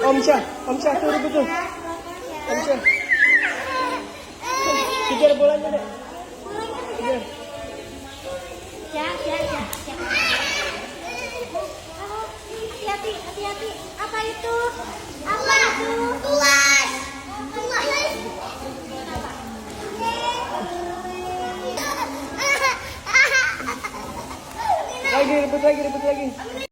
Om Syah tuh rebut tuh. Om Syah. Kejar bolanya deh. Kejar. Hati-hati. Apa itu? Apa itu? Tulas. Rebut lagi.